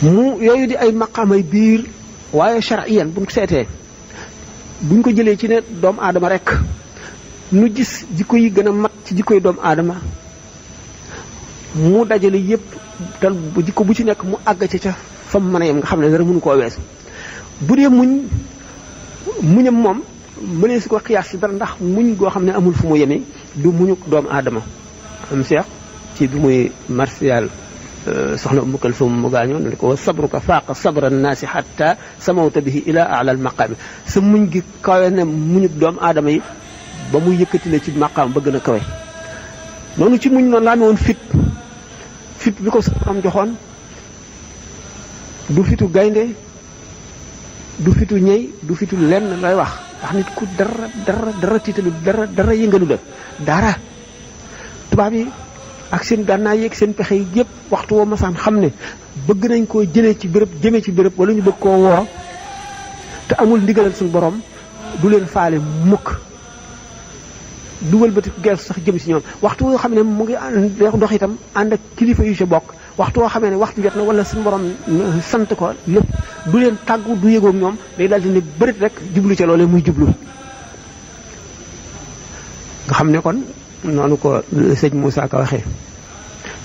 mu yooyu di ay maqaamay biir waaye shar'iyan buñ ko seetee buñ ko jëlee ci ne doomu aadama rek nu gis jikko yi gën a mat ci jikkoy doomu aadama mu dajale yépp te bu jikko bu ci nekk mu àgg ca fa mu mën a yem nga xam ne dara mënu koo weesu bu dee muñam moom mënee si ko xiyaas si dara ndax muñ goo xam ne amul fu mu yemee du muñu doomu aadama am seex ci bi muy martial soxna Umm Kalsum mu gaañoo ne ko sabruka faaqa sabra naasi hatta samawta bihi ila a'la al maqaami sa muñ gi kawe ne muñu doomu aadama yi ba mu yëkkati la ci maqaam ba gën a kawe noonu ci muñ noonu laa amee woon fit bi ko am joxoon du fitu gaynde du fitu ñey du fitu lenn lay wax ndax nit ku dara tiitalu dara yëngalu la dara tubaab yi ak seen gànnaay yeeg seen pexe yi yëpp waxtu woo masaan xam ne bëgg nañ koo jëlee ci béréb jëmee ci béréb wala ñu bëgg koo woo te amul ndigalal suñu borom du leen faale mukk du wëlbati geesu sax jëm si ñoom waxtu woo xam ne mu ngi dox itam ànd ak kilifa yu ci bokk waxtu woo xamee ne waxtu jot na wala suñu borom sant ko lépp du leen tàggu du yëgoog ñoom day daal di ne bërit rek jublu ca loolee muy jublu nga xam ne kon noonu ko sëñ Moussa Ka waxee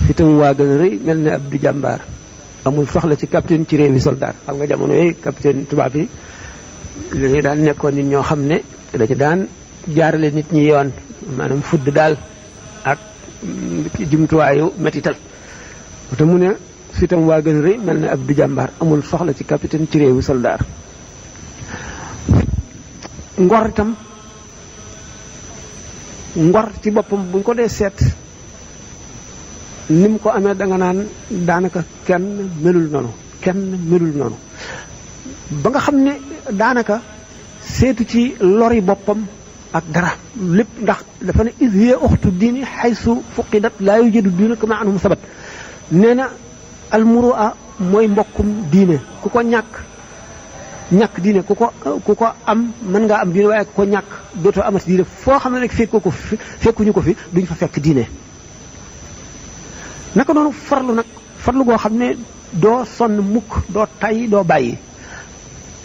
fi tam waa gën a rëy mel ne ab du jàmbaar amul soxla ci capitaine ci réewi soldat xam nga jamono yooyu capitaine tubaab yi dañu daan nekkoon nit ñoo xam ne dañu daan jaarale nit ñi yoon maanaam fudd daal ak jumtuwaayu métital te mu ne fi tam waa gën a rëy mel ne ab du jàmbaar amul soxla ci capitaine ci réewi soldat ngor itam ngor ci boppam buñ ko dee seet ni mu ko amee da nga naan daanaka kenn melul noonu ba nga xam ne daanaka seetu ci lori boppam ak dara lépp ndax dafa ne is hiya uxtu diini xaysu fuqidat laa yujadu diina kama anhum sabat nee na almurua mooy mbokkum diine ku ko ñàkk diine ku ko am mën ngaa am diine waaye ku ko ñàkk dootoo amati diine foo xam ne rek fekkuñu ko fi duñ fa fekk diine naka noonu farlu goo xam ne doo sonn mukk doo tay doo bàyyi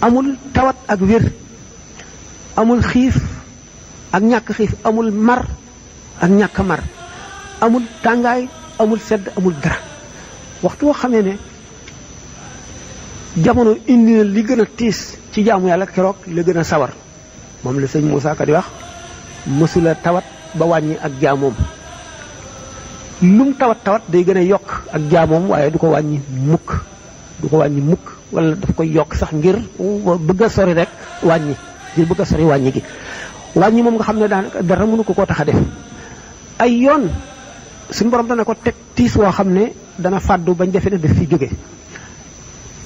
amul tawat ak wér amul xiif ak ñàkk xiif amul mar ak ñàkk mar amul tàngaay amul sedd amul dara waxtu woo xamee ne jamono indi na li gën a tiis ci jaamu yàlla keroog la gën a sawar moom la sëñ Moussa Ka di wax mësula tawat ba wàññi ak jaamoom lum tawat day gën a yokk ak jaamoom waaye du ko wàññi mukk wala daf koy yokk sax ngir bëgg a sori rek wàññi ngir bëgg a sori wàññi gi wàññi moom nga xam ne daanaka dara mënu ko koo tax a def ay yoon suñu borom dana ko teg tiis woo xam ne dana fàddu bañ defe ne daf fi jóge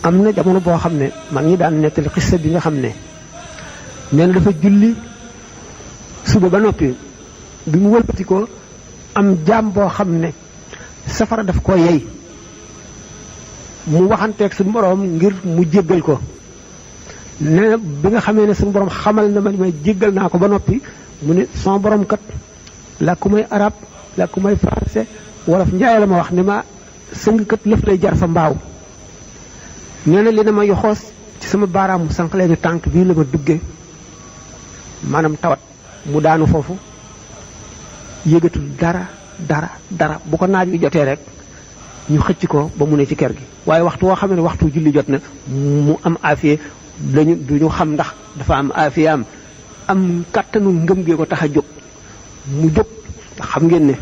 am na jamono boo xam ne mag ñi daan nettali xissa bi nga xam ne nee na dafa julli suba ba noppi bi mu wëlbati ko am jaam boo xam ne safara daf ko yey mu waxanteeg suñu borom ngir mu jéggal ko nee na bi nga xamee ne suñu borom xamal na ma may jéggal naa ko ba noppi mu ne son borom kat làkku may arab làkku may français wolof njaay la ma wax ne ma sëng kat lëf lay jar fa mbaaw nee na li na ma yoxoos ci sama baaraamu sànq leen tànk bii la ma duggee maanaam tawat mu daanu foofu yëgatul dara bu ko naaj wi jotee rek ñu xëcc ko ba mu ne ci kër gi waaye waxtu woo xam ne waxtu julli jot na mu am afiye duñu xam ndax dafa am afiye am kattanu ngëm gee ko tax a jóg mu jóg xam ngeen ne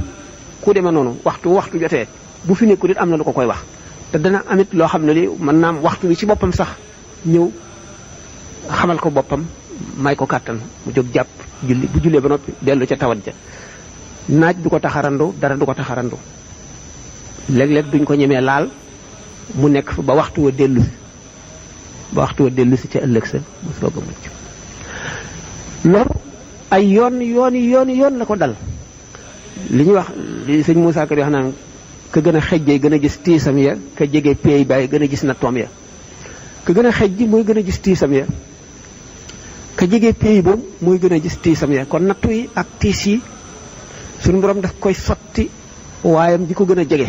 ku demee noonu waxtu jotee bu fi nekkul it am na lu ko koy wax te dana amit loo xam ne li mën naa am waxtu bi ci boppam sax ñëw xamal ko boppam may ko kàttan mu jóg jàpp julli bu jullee ba noppi dellu ca tawat ja naaj du ko taxarandu dara du ko taxarandu léeg-léeg duñ ko ñemee laal mu nekk fa ba waxtu wa dellu si ca ëllëg sa mu soog a mucc loolu ay yoon la ko dal li ñuy wax li sëñ Moussa Ka di wax naan ka gën a xejjee gën a gis tiisam ya ka jege peey bàyyi gën a gis nattoom ya ka gën a xejji mooy gën a gis tiisam ya ka jege peey boobu mooy gën a gis tiisam ya kon nattu yi ak tiis yi suñu borom daf koy sotti waayam ji ko gën a jege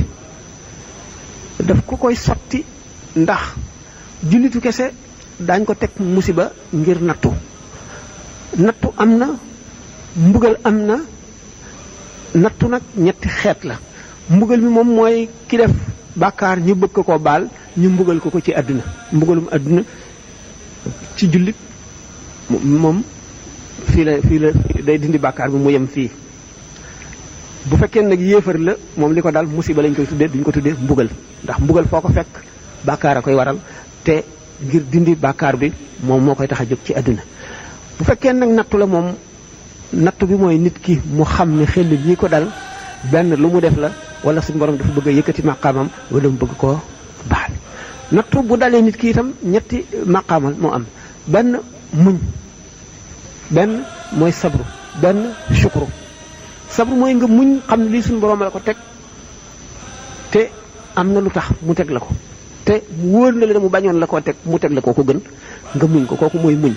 daf ko koy sotti ndax jullitu kese daañ ko teg musiba ngir nattu am na mbugal am na nattu nag ñetti xeet la mbugal mi moom mooy ki def bàkkaar ñu bëgg ko baal ñu mbugal ko ci àdduna mbugalum àdduna ci jullit moom fii la day dindi bàkkaar bi mu yem fii bu fekkee nag yéefar la moom li ko daal musiba lañ koy tuddee duñ ko tuddee mbugal ndax mbugal foo ko fekk bàkkaar a koy waral te ngir dindi bàkkaar bi moom moo koy tax a jóg ci àdduna bu fekkee nag nattu la moom nattu bi mooy nit ki mu xam ne xel lii ko dal benn lu mu def la wala suñu borom dafa bëgg a yëkkati maqaamam wala mu bëgg koo baal nattu bu dalee nit ki itam ñetti maqaamal moo am benn muñ benn mooy sabru benn shukru sabru mooy nga muñ xam ne lii suñu borom la ko teg te am na lu tax mu teg la ko te wóor na la mu bañoon la koo teg mu teg la ko gën nga muñ ko kooku mooy muñ.